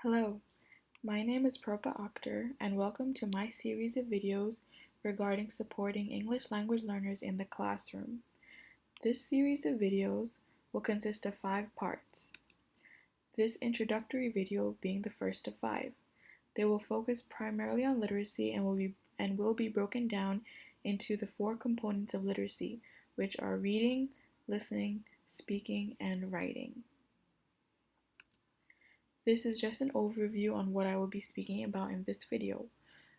Hello, my name is Propa Akter and welcome to my series of videos regarding supporting English language learners in the classroom. This series of videos will consist of 5 parts, this introductory video being the first of 5. They will focus primarily on literacy and will be broken down into the 4 components of literacy, which are reading, listening, speaking, and writing. This is just an overview on what I will be speaking about in this video.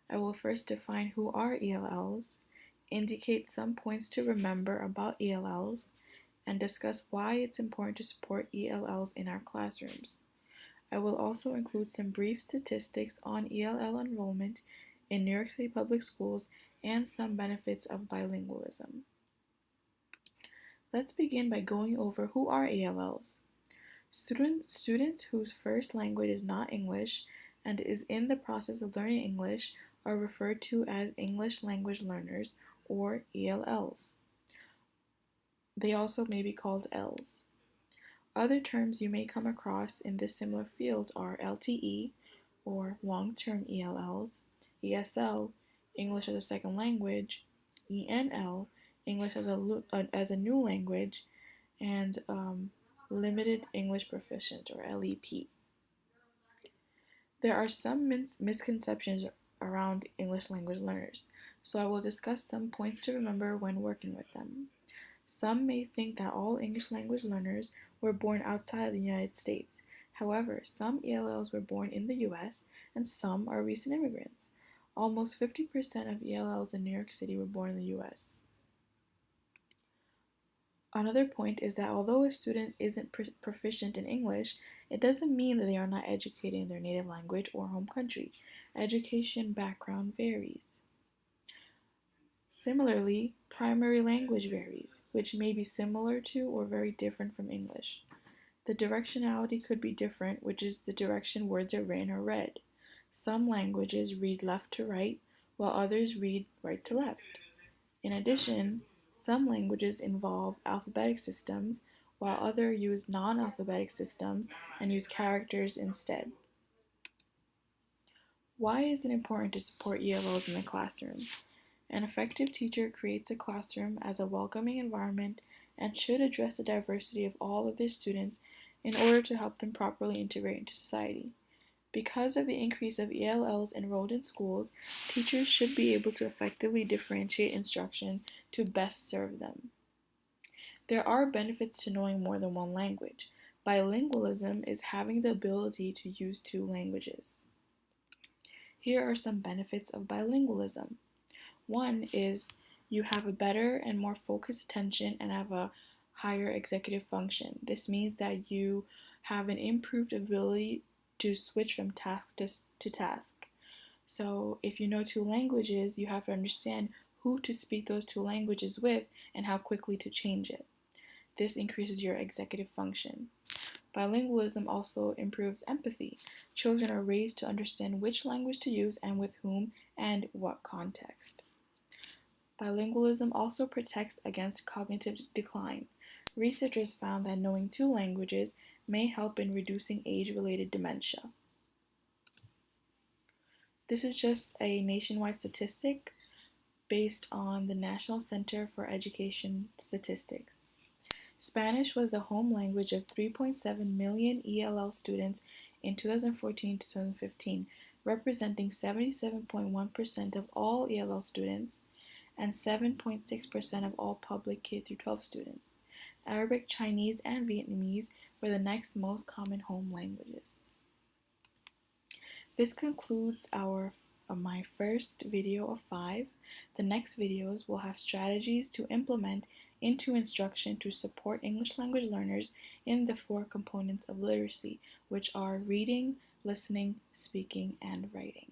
I will first define who are ELLs, indicate some points to remember about ELLs, and discuss why it's important to support ELLs in our classrooms. I will also include some brief statistics on ELL enrollment in New York City public schools and some benefits of bilingualism. Let's begin by going over who are ELLs. Students whose first language is not English and is in the process of learning English are referred to as English language learners, or ELLs. They also may be called ELLs. Other terms you may come across in this similar field are LTE, or long-term ELLs, ESL, English as a second language, ENL, English as a new language, and Limited English Proficient, or LEP. There are some misconceptions around English language learners, so I will discuss some points to remember when working with them. Some may think that all English language learners were born outside the United States. However, some ELLs were born in the US and some are recent immigrants. Almost 50% of ELLs in New York City were born in the US. Another point is that although a student isn't proficient in English, it doesn't mean that they are not educated in their native language or home country. Education background varies. Similarly, primary language varies, which may be similar to or very different from English. The directionality could be different, which is the direction words are written or read. Some languages read left to right, while others read right to left. In addition, some languages involve alphabetic systems, while others use non-alphabetic systems and use characters instead. Why is it important to support ELLs in the classroom? An effective teacher creates a classroom as a welcoming environment and should address the diversity of all of their students in order to help them properly integrate into society. Because of the increase of ELLs enrolled in schools, teachers should be able to effectively differentiate instruction to best serve them. There are benefits to knowing more than one language. Bilingualism is having the ability to use 2 languages. Here are some benefits of bilingualism. One is you have a better and more focused attention and have a higher executive function. This means that you have an improved ability to switch from task to task. So if you know 2 languages, you have to understand who to speak those 2 languages with and how quickly to change it. This increases your executive function. Bilingualism also improves empathy. Children are raised to understand which language to use and with whom and what context. Bilingualism also protects against cognitive decline. Researchers found that knowing 2 languages may help in reducing age-related dementia. This is just a nationwide statistic based on the National Center for Education Statistics. Spanish was the home language of 3.7 million ELL students in 2014 to 2015, representing 77.1% of all ELL students and 7.6% of all public K-12 students. Arabic, Chinese, and Vietnamese were the next most common home languages. This concludes my first video of 5. The next videos will have strategies to implement into instruction to support English language learners in the 4 components of literacy, which are reading, listening, speaking, and writing.